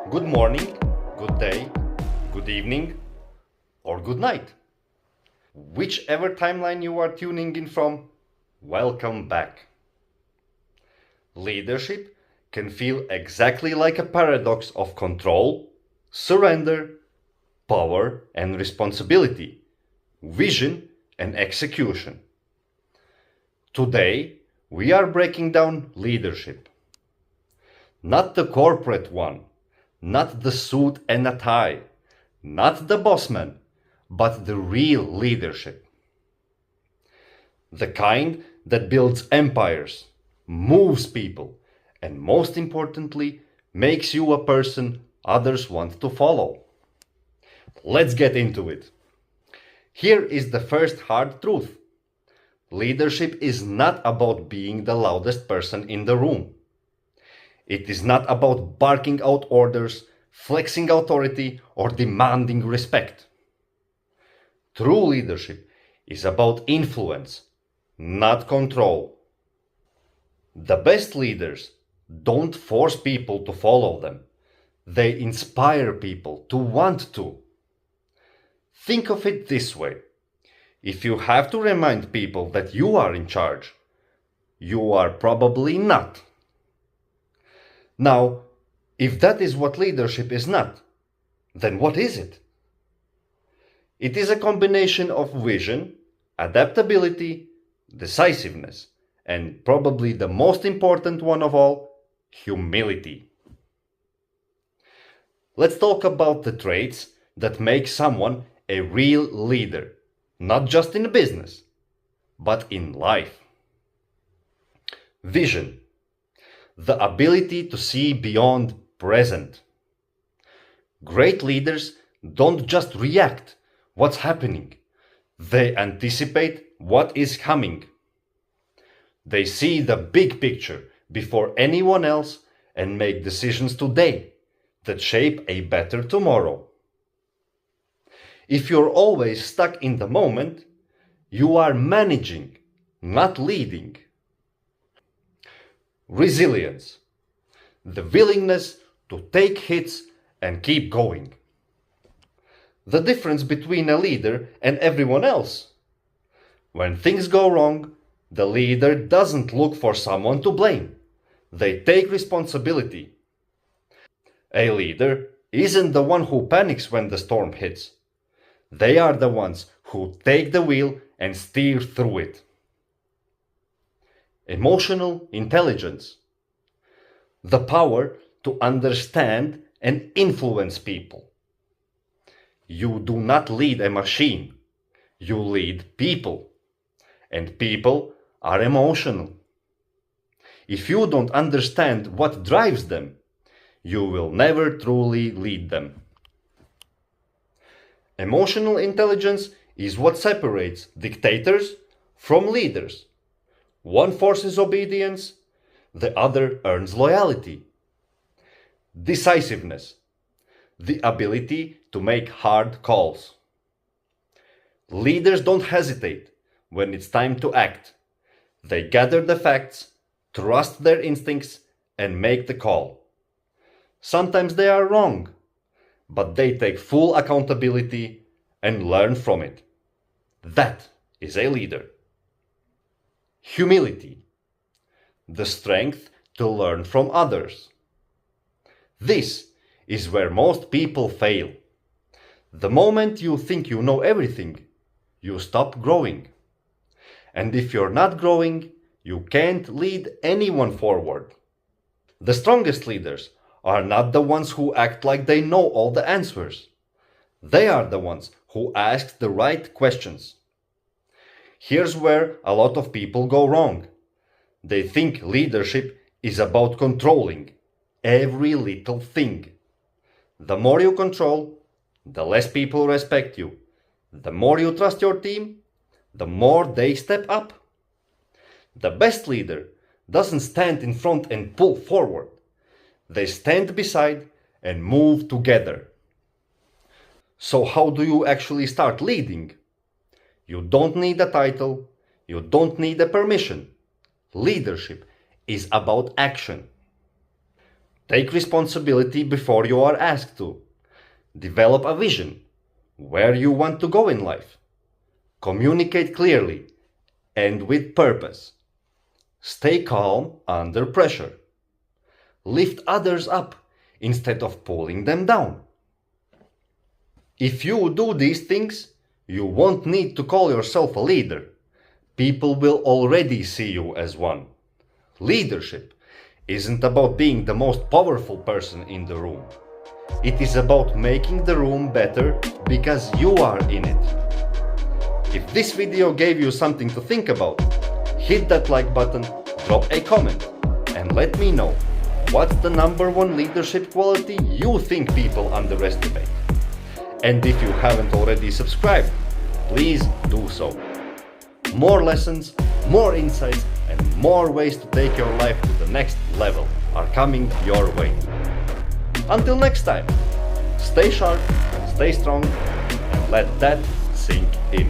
Good morning, good day, good evening, or good night. Whichever timeline you are tuning in from, welcome back. Leadership can feel exactly like a paradox of control, surrender, power and responsibility, vision and execution. Today, we are breaking down leadership. Not the corporate one, not the suit and a tie, not the bossman, but the real leadership. The kind that builds empires, moves people, and most importantly, makes you a person others want to follow. Let's get into it. Here is the first hard truth. Leadership is not about being the loudest person in the room. It is not about barking out orders, flexing authority, or demanding respect. True leadership is about influence, not control. The best leaders don't force people to follow them. They inspire people to want to. Think of it this way. If you have to remind people that you are in charge, you are probably not. Now, if that is what leadership is not, then what is it? It is a combination of vision, adaptability, decisiveness, and probably the most important one of all, humility. Let's talk about the traits that make someone a real leader, not just in business, but in life. Vision, the ability to see beyond present. Great leaders don't just react what's happening. They anticipate what is coming. They see the big picture before anyone else and make decisions today that shape a better tomorrow. If you're always stuck in the moment, you are managing, not leading. Resilience, the willingness to take hits and keep going. The difference between a leader and everyone else. When things go wrong, the leader doesn't look for someone to blame. They take responsibility. A leader isn't the one who panics when the storm hits. They are the ones who take the wheel and steer through it. Emotional intelligence, the power to understand and influence people. You do not lead a machine, you lead people, and people are emotional. If you don't understand what drives them, you will never truly lead them. Emotional intelligence is what separates dictators from leaders. One forces obedience, the other earns loyalty. Decisiveness, the ability to make hard calls. Leaders don't hesitate when it's time to act. They gather the facts, trust their instincts, and make the call. Sometimes they are wrong, but they take full accountability and learn from it. That is a leader. Humility, the strength to learn from others. This is where most people fail. The moment you think you know everything, you stop growing. And if you're not growing, you can't lead anyone forward. The strongest leaders are not the ones who act like they know all the answers. They are the ones who ask the right questions. Here's where a lot of people go wrong. They think leadership is about controlling every little thing. The more you control, the less people respect you. The more you trust your team, the more they step up. The best leader doesn't stand in front and pull forward. They stand beside and move together. So how do you actually start leading? You don't need a title. You don't need a permission. Leadership is about action. Take responsibility before you are asked to. Develop a vision, where you want to go in life. Communicate clearly and with purpose. Stay calm under pressure. Lift others up instead of pulling them down. If you do these things, you won't need to call yourself a leader. People will already see you as one. Leadership isn't about being the most powerful person in the room. It is about making the room better because you are in it. If this video gave you something to think about, hit that like button, drop a comment, and let me know what's the #1 leadership quality you think people underestimate. And if you haven't already subscribed, please do so. More lessons, more insights, and more ways to take your life to the next level are coming your way. Until next time, stay sharp, stay strong, and let that sink in.